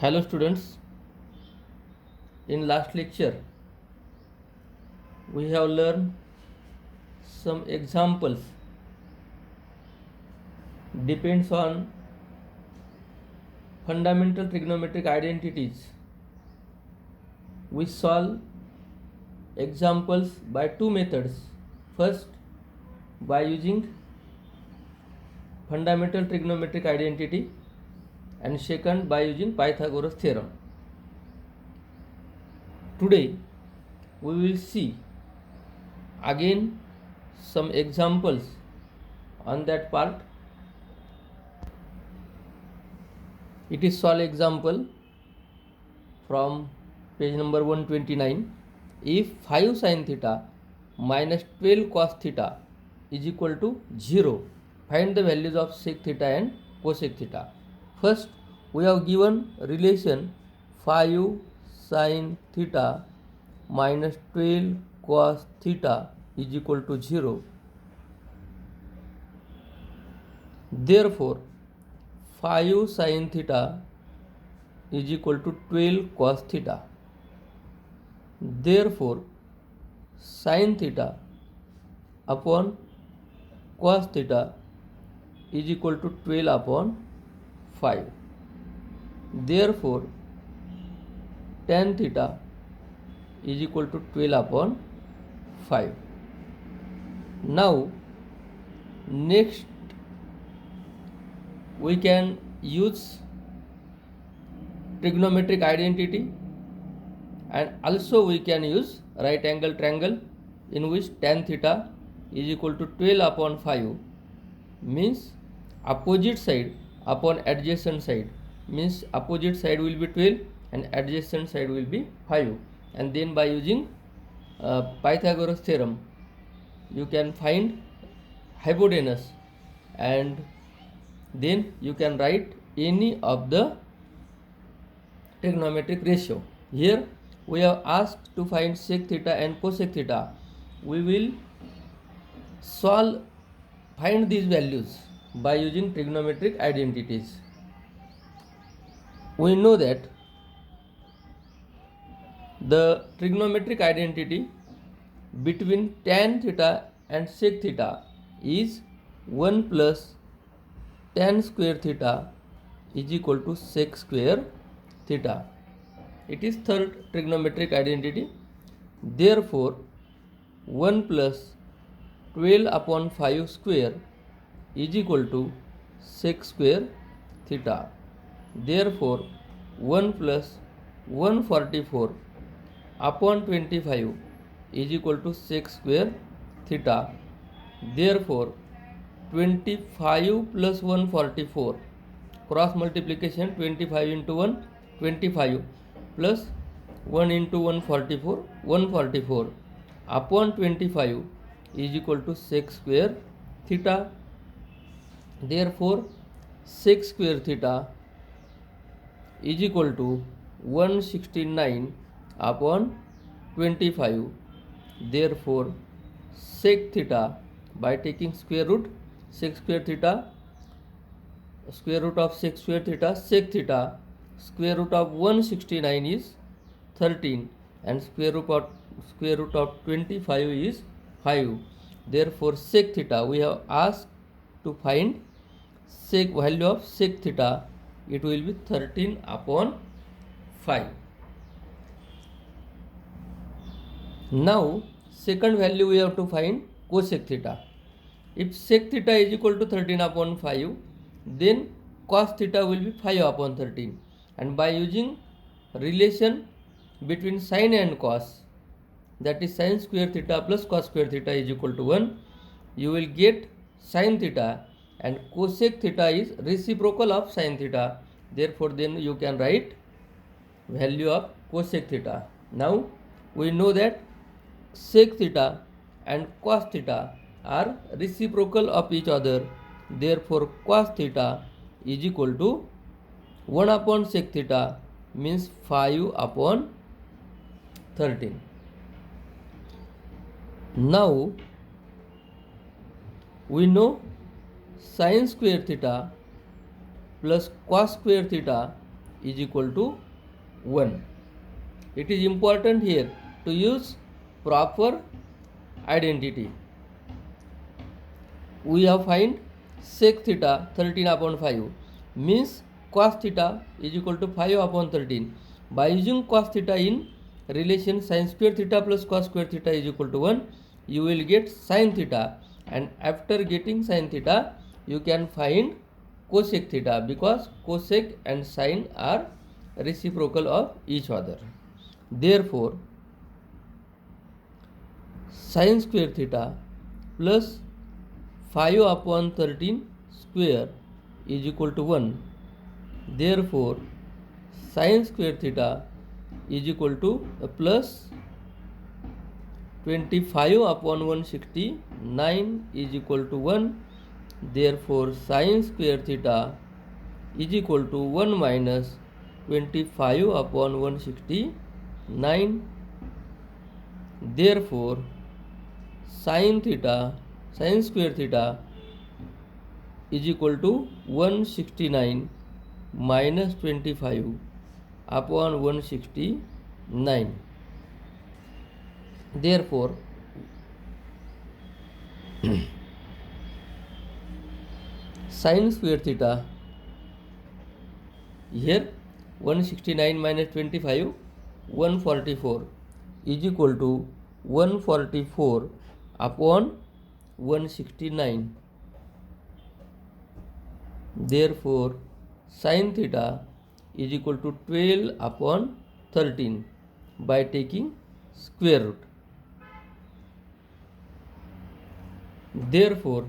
Hello students, in last lecture we have learned some examples depends on fundamental trigonometric identities. We solve examples by two methods. First, by using fundamental trigonometric identity, and second by using Pythagoras theorem. Today we will see again some examples on that part. It is solve example from page number 129. If 5 sin theta minus 12 cos theta is equal to 0, find the values of sec theta and cosec theta. First, we have given relation 5 sin theta minus 12 cos theta is equal to 0. Therefore, 5 sin theta is equal to 12 cos theta. Therefore, sin theta upon cos theta is equal to 12 upon 5. Therefore, tan theta is equal to 12 upon 5. Now, next we can use trigonometric identity, and also we can use right angle triangle, in which tan theta is equal to 12 upon 5 means opposite side upon adjacent side, means opposite side will be 12 and adjacent side will be 5, and then by using Pythagoras theorem you can find hypotenuse, and then you can write any of the trigonometric ratio. Here we have asked to find sec theta and cosec theta. We will find these values by using trigonometric identities. We know that the trigonometric identity between tan theta and sec theta is 1 plus tan square theta is equal to sec square theta. It is third trigonometric identity. Therefore, 1 plus 12 upon 5 square is equal to sec square theta. Therefore, 1 plus 144 upon 25 is equal to sec square theta. Therefore, 25 plus 144, cross multiplication 25 into 1, 25 plus 1 into 144, 144 upon 25 is equal to sec square theta. Therefore, sec square theta is equal to 169 upon 25. Therefore, sec theta, by taking square root, sec square theta, square root of sec square theta, sec theta, square root of 169 is 13, and square root of 25 is 5. Therefore, sec theta, we have asked to find sec value of sec theta, it will be 13 upon 5. Now, second value we have to find cosec theta. If sec theta is equal to 13 upon 5, then cos theta will be 5 upon 13, and by using relation between sin and cos, that is sin square theta plus cos square theta is equal to 1, you will get sin theta, and cosec theta is reciprocal of sin theta. Therefore, then you can write value of cosec theta. Now we know that sec theta and cos theta are reciprocal of each other. Therefore, cos theta is equal to 1 upon sec theta, means 5 upon 13. Now we know sin square theta plus cos square theta is equal to 1. It is important here to use proper identity. We have find sec theta 13 upon 5 means cos theta is equal to 5 upon 13. By using cos theta in relation sin square theta plus cos square theta is equal to 1, you will get sin theta, and after getting sin theta you can find cosec theta because cosec and sin are reciprocal of each other. Therefore, sin square theta plus 5 upon 13 square is equal to 1. Therefore, sin square theta is equal to plus 25 upon 169 is equal to 1. Therefore, sin square theta is equal to 1 minus 25 upon 169. Therefore, sin square theta is equal to 169 minus 25 upon 169. Therefore, sin square theta here 169 minus 25 144 is equal to 144 upon 169. Therefore, sin theta is equal to 12 upon 13 by taking square root. Therefore,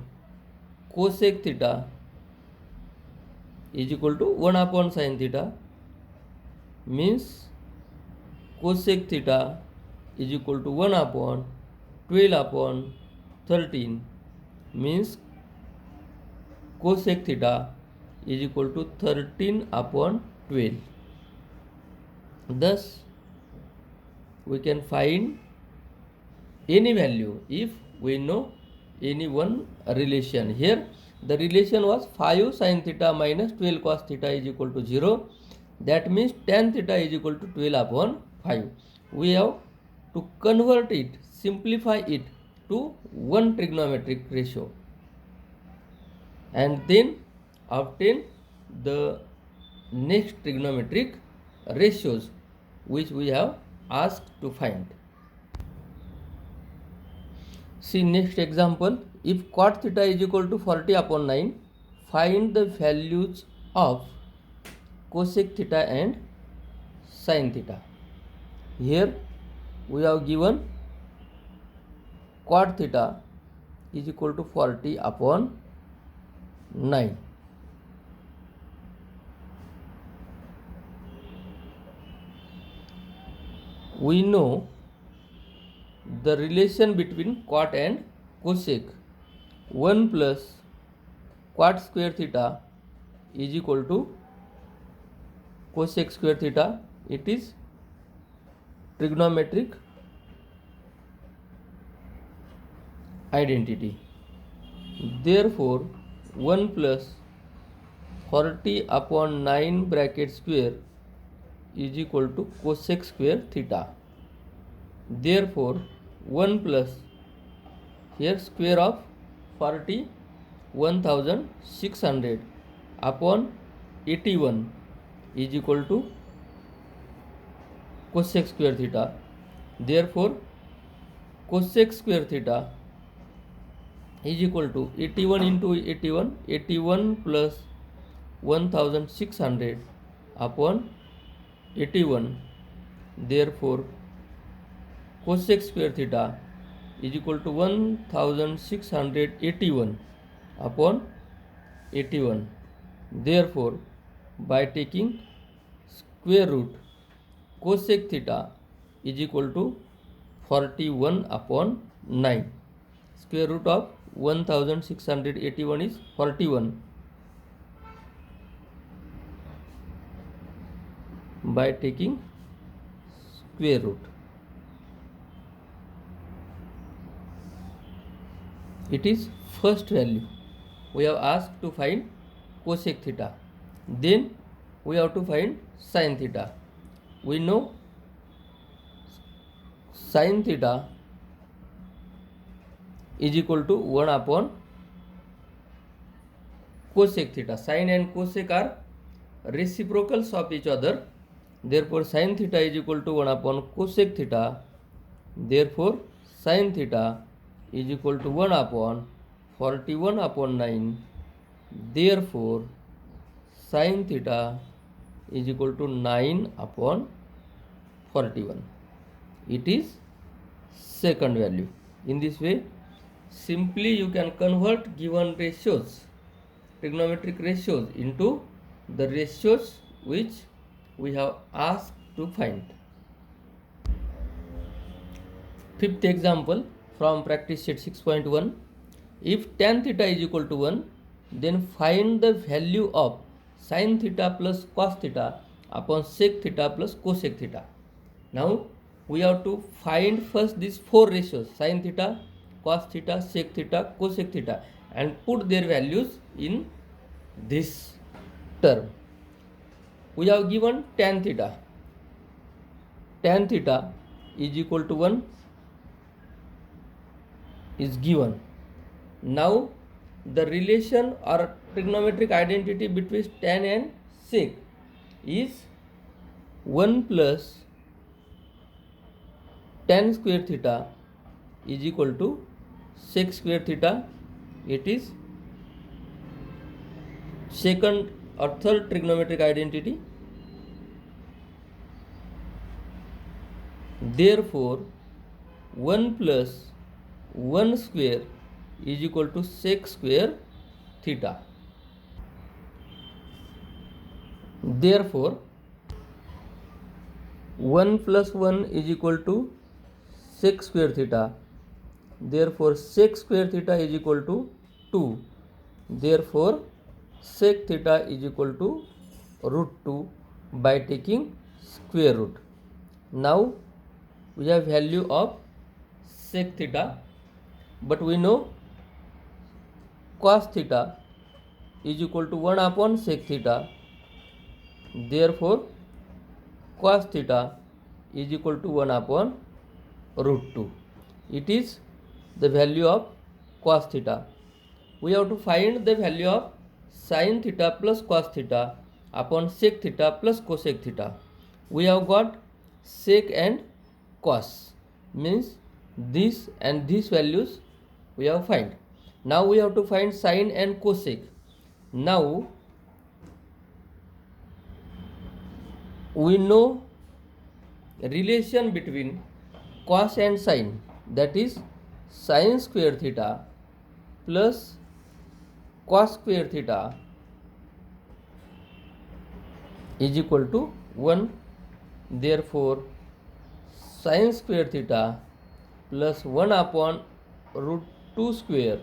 cosec theta is equal to 1 upon sin theta means cosec theta is equal to 1 upon 12 upon 13 means cosec theta is equal to 13 upon 12. Thus, we can find any value if we know any one relation. Here the relation was 5 sin theta minus 12 cos theta is equal to 0. That means tan theta is equal to 12 upon 5. We have to convert it, simplify it to one trigonometric ratio, and then obtain the next trigonometric ratios which we have asked to find. See next example. If cot theta is equal to 40 upon 9, find the values of cosec theta and sin theta. Here we have given cot theta is equal to 40 upon 9. We know the relation between cot and cosec. 1 plus cot square theta is equal to cosec square theta. It is trigonometric identity. Therefore, 1 plus 40 upon 9 bracket square is equal to cosec square theta. Therefore, 1 plus here square of 40 1600 upon 81 is equal to cosec square theta. Therefore, cosec square theta is equal to 81 into 81, 81 plus 1600 upon 81. Therefore, cosec square theta is equal to 1681 upon 81. Therefore, by taking square root, cosec theta is equal to 41 upon 9. Square root of 1681 is 41. By taking square root, it is first value. We have asked to find cosec theta. Then we have to find sin theta. We know sin theta is equal to 1 upon cosec theta. Sin and cosec are reciprocals of each other. Therefore, sin theta is equal to 1 upon cosec theta. Therefore, sin theta is equal to 1 upon 41 upon 9. Therefore, sin theta is equal to 9 upon 41. It is second value. In this way, simply you can convert given ratios, trigonometric ratios, into the ratios which we have asked to find. Fifth example from practice sheet 6.1. If tan theta is equal to 1, then find the value of sin theta plus cos theta upon sec theta plus cosec theta. Now we have to find first these four ratios, sin theta, cos theta, sec theta, cosec theta, and put their values in this term. We have given tan theta. Tan theta is equal to 1 is given. Now the relation or trigonometric identity between tan and sec is 1 plus tan square theta is equal to sec square theta. It is second or third trigonometric identity. Therefore, 1 plus 1 square is equal to sec square theta. Therefore, 1 plus 1 is equal to sec square theta. Therefore, sec square theta is equal to 2. Therefore, sec theta is equal to root 2 by taking square root. Now we have value of sec theta, but we know cos theta is equal to 1 upon sec theta. Therefore, cos theta is equal to 1 upon root 2. It is the value of cos theta. We have to find the value of sin theta plus cos theta upon sec theta plus cosec theta. We have got sec and cos, means this and these values we have find. Now we have to find sin and cosec. Now we know relation between cos and sin, that is sin square theta plus cos square theta is equal to 1. Therefore, sin square theta plus 1 upon root 2 square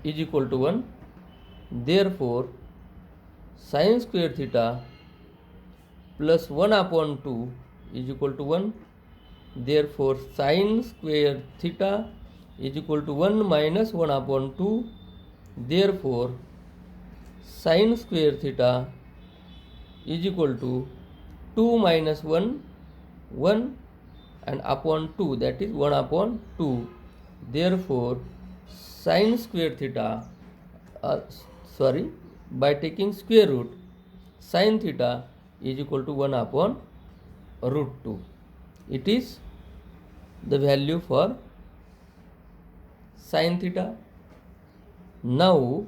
is equal to 1. Therefore, sin square theta plus 1 upon 2 is equal to 1. Therefore, sin square theta is equal to 1 minus 1 upon 2. Therefore, sin square theta is equal to 2 minus 1, 1, and upon 2, that is 1 upon 2. Therefore, sin square theta, by taking square root, sin theta is equal to 1 upon root 2. It is the value for sin theta. Now,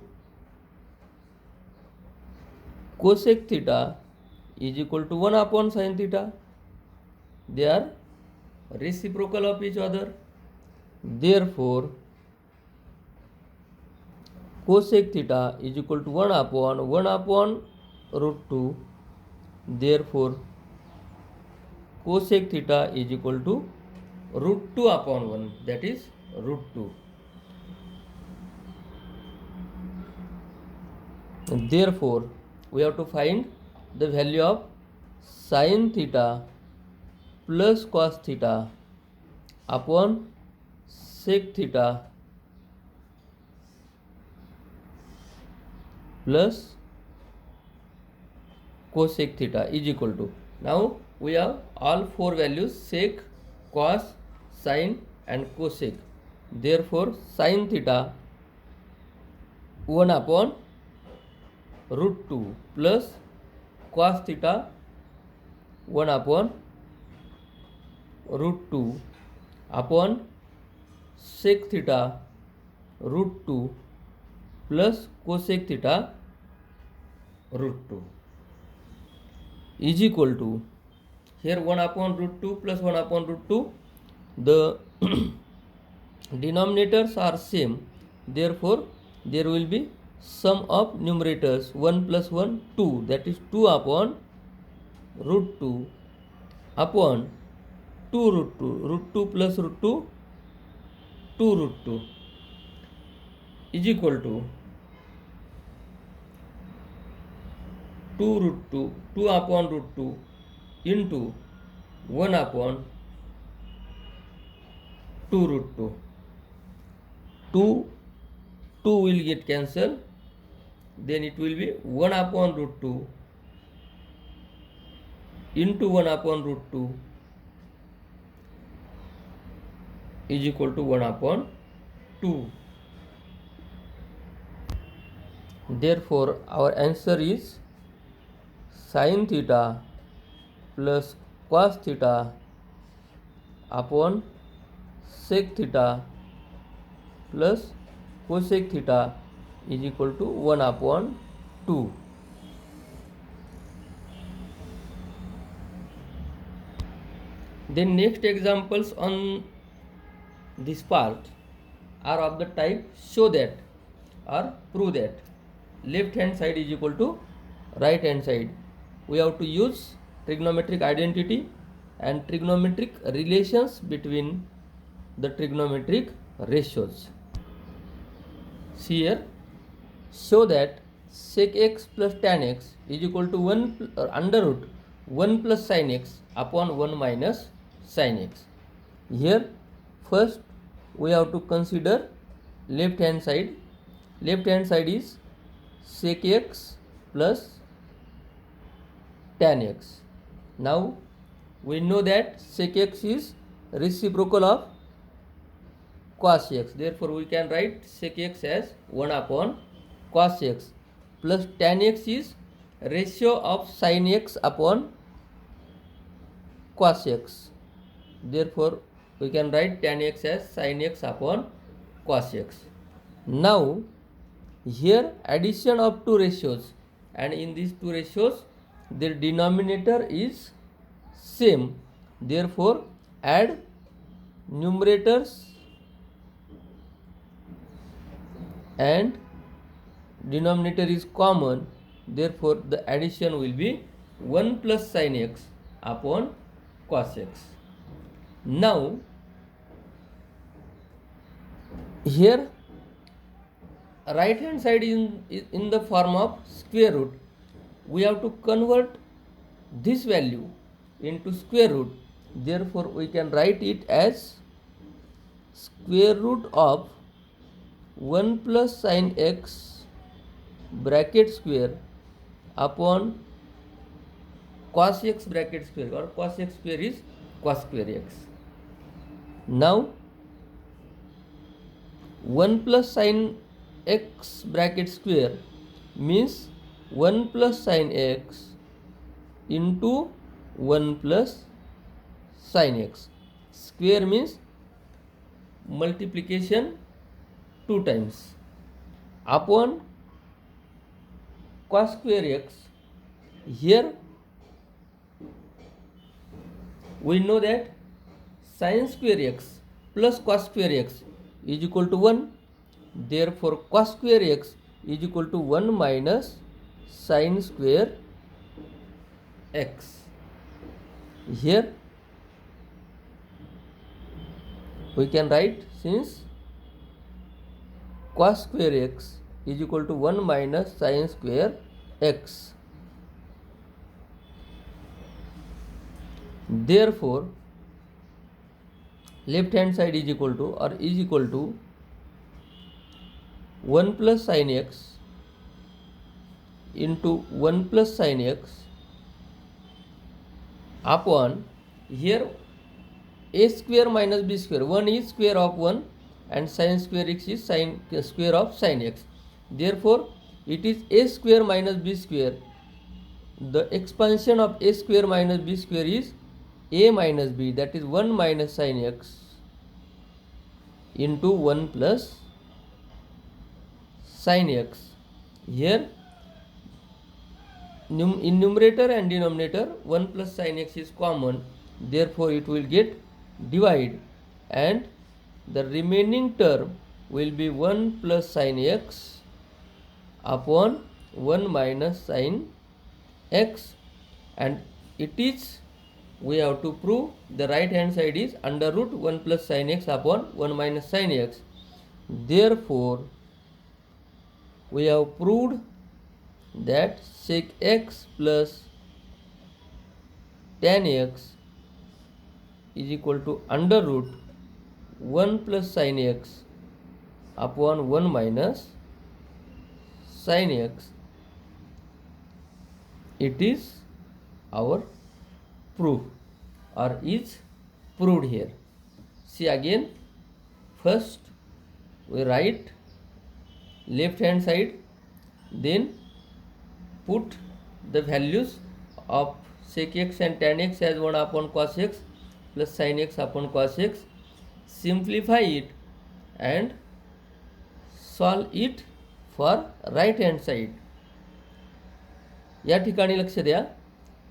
cosec theta is equal to 1 upon sin theta. They are reciprocal of each other. Therefore, cosec theta is equal to 1 upon root 2. Therefore, cosec theta is equal to root 2 upon 1, that is root 2. And therefore, we have to find the value of sin theta plus cos theta upon sec theta plus cosec theta is equal to, now we have all four values, sec, cos, sin and cosec. Therefore sin theta 1 upon root 2 plus cos theta 1 upon root 2 upon sec theta root 2 plus cosec theta root 2 is equal to, here 1 upon root 2 plus 1 upon root 2, the denominators are same, therefore there will be sum of numerators 1 plus 1 2, that is 2 upon root 2 upon 2 root 2, root 2 plus root 2, 2 root 2 is equal to 2 root 2, 2 upon root 2 into 1 upon 2 root 2. 2 will get cancelled, then it will be 1 upon root 2 into 1 upon root 2 is equal to 1 upon 2. Therefore our answer is sin theta plus cos theta upon sec theta plus cosec theta is equal to 1 upon 2. Then next examples on this part are of the type show that or prove that left hand side is equal to right hand side. We have to use trigonometric identity and trigonometric relations between the trigonometric ratios. See here, show that sec x plus tan x is equal to 1 under root 1 plus sin x upon 1 minus sin x. Here first we have to consider left hand side. Left hand side is sec x plus tan x. Now we know that sec x is reciprocal of cos x, therefore we can write sec x as 1 upon cos x plus tan x is ratio of sin x upon cos x, therefore we can write tan x as sin x upon cos x. Now here addition of two ratios, and in these two ratios their denominator is same, therefore add numerators and denominator is common, therefore the addition will be 1 plus sin x upon cos x. Now here right hand side is in the form of square root, we have to convert this value into square root, therefore we can write it as square root of 1 plus sin x bracket square upon cos x bracket square, or cos x square is cos square x. Now 1 plus sin x bracket square means 1 plus sin x into 1 plus sin x. Square means multiplication 2 times upon cos square x. Here we know that sin square x plus cos square x is equal to 1, therefore cos square x is equal to 1 minus sin square x. Here we can write, since cos square x is equal to 1 minus sin square x, therefore left hand side is equal to, or is equal to 1 plus sin x into 1 plus sin x upon here a square minus b square. 1 is square of 1 and sin square x is square of sin x. Therefore, it is a square minus b square. The expansion of a square minus b square is a minus b, that is 1 minus sin x into 1 plus sin x. Here in numerator and denominator 1 plus sin x is common, therefore it will get divide, and the remaining term will be 1 plus sin x upon 1 minus sin x, and it is, we have to prove the right hand side is under root 1 plus sin x upon 1 minus sin x. Therefore, we have proved that sec x plus tan x is equal to under root 1 plus sin x upon 1 minus sin x. It is our proof, or is proved here. See again, first we write left hand side, then put the values of sec x and tan x as 1 upon cos x plus sin x upon cos x, simplify it and solve it for right hand side. या ठिकाणी लक्ष द्या,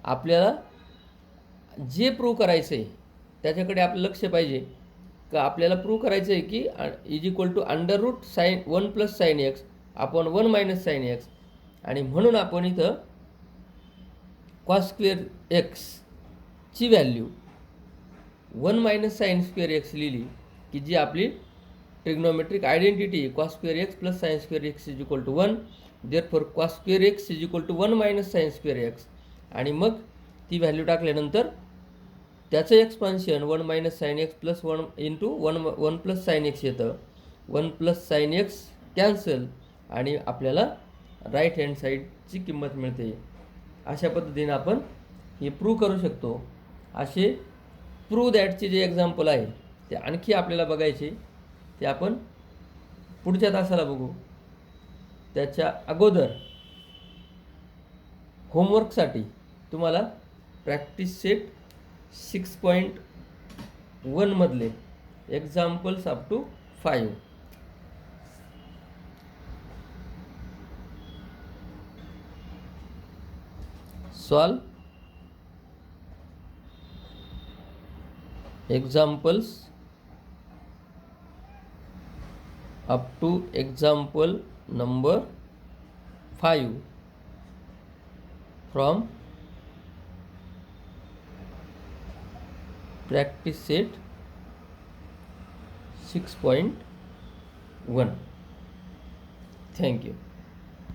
आपल्याला जे prove करायचं आहे त्याच्याकडे आपलं लक्ष पाहिजे. का आपल्याला प्रूव्ह करायचं आहे की is equal to under root sine 1 plus sine x upon 1 minus sine x, आणि म्हणून आपण इथं कॉस स्क्वेअर एक्सची value 1 minus sine square x लिहिली, की जी आपली trigonometric identity cos square x plus sine square x is equal to 1. Therefore cos square x is equal to 1 minus sine square x, आणि मग ती व्हॅल्यू टाकल्यानंतर त्याचं expansion 1 minus sine x plus 1 into 1 plus sine x येतं. 1 plus sine x cancel, आणि आपल्याला right hand साईडची किंमत मिळते. अशा पद्धतीने आपण हे प्रूव्ह करू शकतो. असे प्रूव्ह दॅटचे जे एक्झाम्पल आहे ते आणखी आपल्याला बघायचे, ते आपण पुढच्या तासाला बघू. त्याच्या अगोदर होमवर्कसाठी तुम्हाला प्रॅक्टिस सेट 6.1 मधले examples up to 5 solve. examples up to example number 5 from practice set 6.1. Thank you.